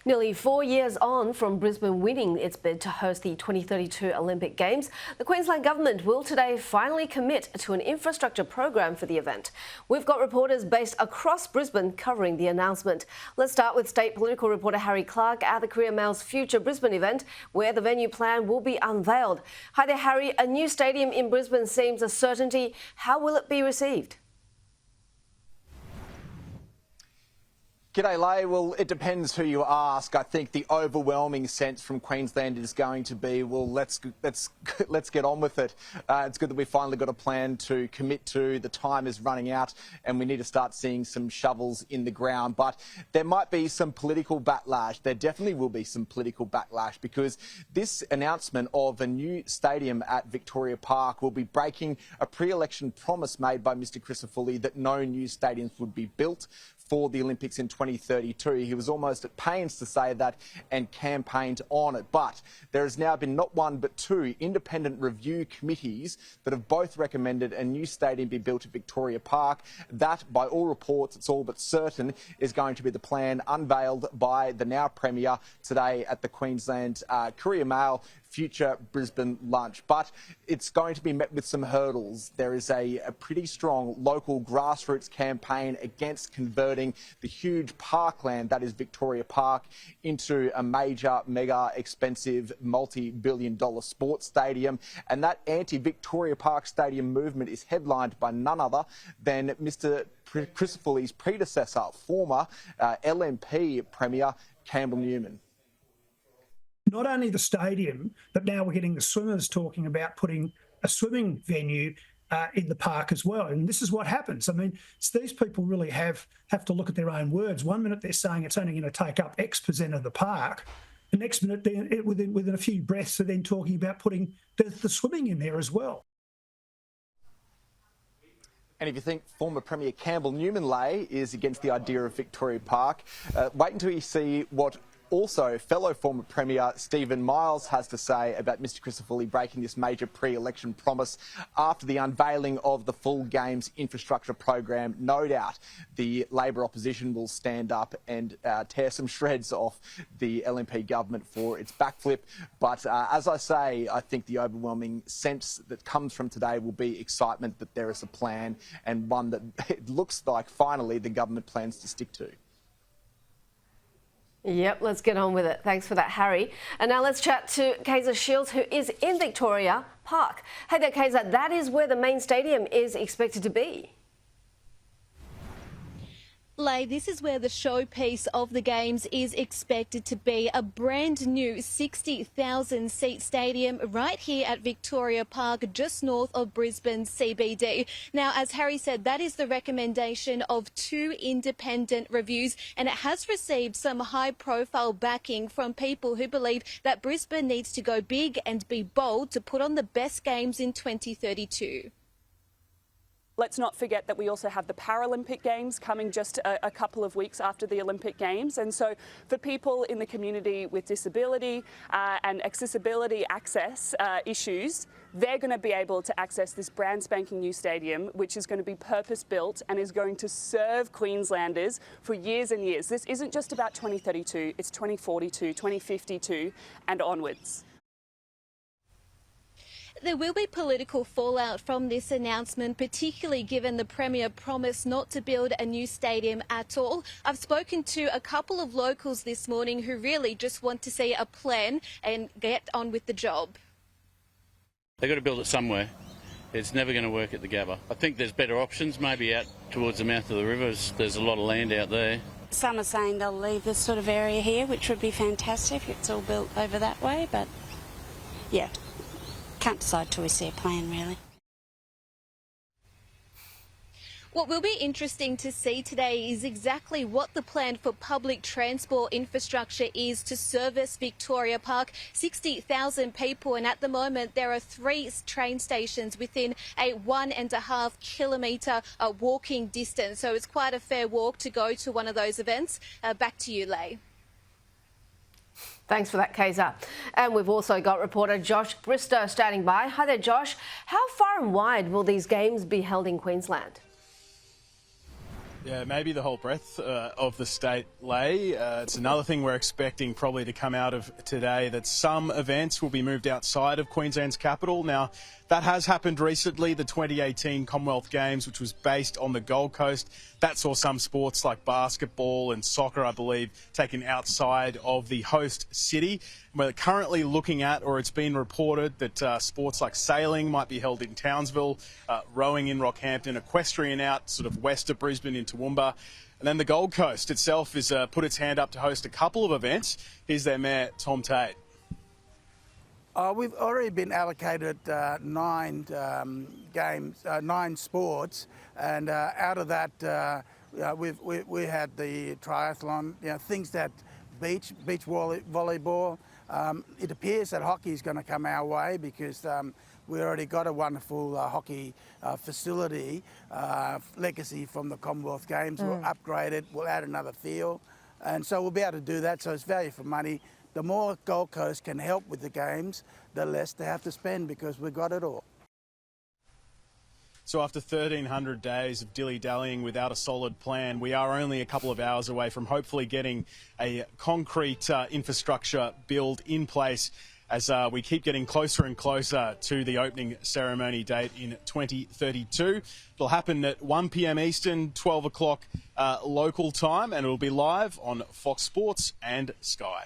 Nearly 4 years on from Brisbane winning its bid to host the 2032 Olympic Games, the Queensland Government will today finally commit to an infrastructure program for the event. We've got reporters based across Brisbane covering the announcement. Let's start with state political reporter Harry Clark at the Courier Mail's Future Brisbane event, where the venue plan will be unveiled. Hi there, Harry. A new stadium in Brisbane seems a certainty. How will it be received? G'day, Lay. Well, it depends who you ask. I think the overwhelming sense from Queensland is going to be, well, let's get on with it. It's good that we finally got a plan to commit to. The time is running out and we need to start seeing some shovels in the ground. But there might be some political backlash. There definitely will be some political backlash because this announcement of a new stadium at Victoria Park will be breaking a pre-election promise made by Mr Crisafulli that no new stadiums would be built for the Olympics in 2032. He was almost at pains to say that and campaigned on it. But there has now been not one but two independent review committees that have both recommended a new stadium be built at Victoria Park. That, by all reports, it's all but certain, is going to be the plan unveiled by the now Premier today at the Queensland Courier Mail Future Brisbane lunch. But it's going to be met with some hurdles. There is a pretty strong local grassroots campaign against converting the huge parkland that is Victoria Park into a major, mega expensive, multi-billion-dollar sports stadium. And that anti-Victoria Park Stadium movement is headlined by none other than Mr Crisafulli's predecessor, former LNP Premier Campbell Newman. Not only the stadium, but now we're getting the swimmers talking about putting a swimming venue in the park as well. And this is what happens. I mean, these people really have to look at their own words. 1 minute they're saying it's only going to take up X% of the park. The next minute, within a few breaths, they're then talking about putting the swimming in there as well. And if you think former Premier Campbell Newman Lay is against the idea of Victoria Park, wait until you see what also fellow former Premier Stephen Miles has to say about Mr Crisafulli breaking this major pre-election promise after the unveiling of the full Games infrastructure program. No doubt the Labor opposition will stand up and tear some shreds off the LNP government for its backflip. But as I say, I think the overwhelming sense that comes from today will be excitement that there is a plan, and one that it looks like finally the government plans to stick to. Yep, let's get on with it. Thanks for that, Harry. And now let's chat to Kaiser Shields, who is in Victoria Park. Hey there, Kaiser. That is where the main stadium is expected to be. Lay, this is where the showpiece of the Games is expected to be, a brand new 60,000 seat stadium right here at Victoria Park, just north of Brisbane CBD. Now, as Harry said, that is the recommendation of two independent reviews, and it has received some high profile backing from people who believe that Brisbane needs to go big and be bold to put on the best Games in 2032. Let's not forget that we also have the Paralympic Games coming just a couple of weeks after the Olympic Games. And so for people in the community with disability and accessibility access issues, they're going to be able to access this brand spanking new stadium, which is going to be purpose-built and is going to serve Queenslanders for years and years. This isn't just about 2032, it's 2042, 2052 and onwards. There will be political fallout from this announcement, particularly given the Premier promised not to build a new stadium at all. I've spoken to a couple of locals this morning who really just want to see a plan and get on with the job. They've got to build it somewhere. It's never going to work at the Gabba. I think there's better options, maybe out towards the mouth of the rivers. There's a lot of land out there. Some are saying they'll leave this sort of area here, which would be fantastic. It's all built over that way, but yeah. Can't decide till we see a plan, really. What will be interesting to see today is exactly what the plan for public transport infrastructure is to service Victoria Park. 60,000 people, and at the moment there are 3 train stations within a 1.5 kilometre walking distance. So it's quite a fair walk to go to one of those events. Back to you, Lay. Thanks for that, Kaiser. And we've also got reporter Josh Bristow standing by. Hi there, Josh. How far and wide will these Games be held in Queensland? Yeah, maybe the whole breadth of the state lay. It's another thing we're expecting probably to come out of today, that some events will be moved outside of Queensland's capital. Now, that has happened recently. The 2018 Commonwealth Games, which was based on the Gold Coast, that saw some sports like basketball and soccer, I believe, taken outside of the host city. We're currently looking at, or it's been reported, that sports like sailing might be held in Townsville, rowing in Rockhampton, equestrian out sort of west of Brisbane in Toowoomba. And then the Gold Coast itself has put its hand up to host a couple of events. Here's their mayor, Tom Tate. We've already been allocated 9 sports, and out of that, we had the triathlon, things that beach volleyball. It appears that hockey is going to come our way because we already got a wonderful hockey facility, legacy from the Commonwealth Games. We'll upgrade it, we'll add another field, and so we'll be able to do that, so it's value for money. The more Gold Coast can help with the games, the less they have to spend because we've got it all. So after 1,300 days of dilly-dallying without a solid plan, we are only a couple of hours away from hopefully getting a concrete infrastructure build in place as we keep getting closer and closer to the opening ceremony date in 2032. It'll happen at 1 p.m. Eastern, 12 o'clock local time, and it'll be live on Fox Sports and Sky.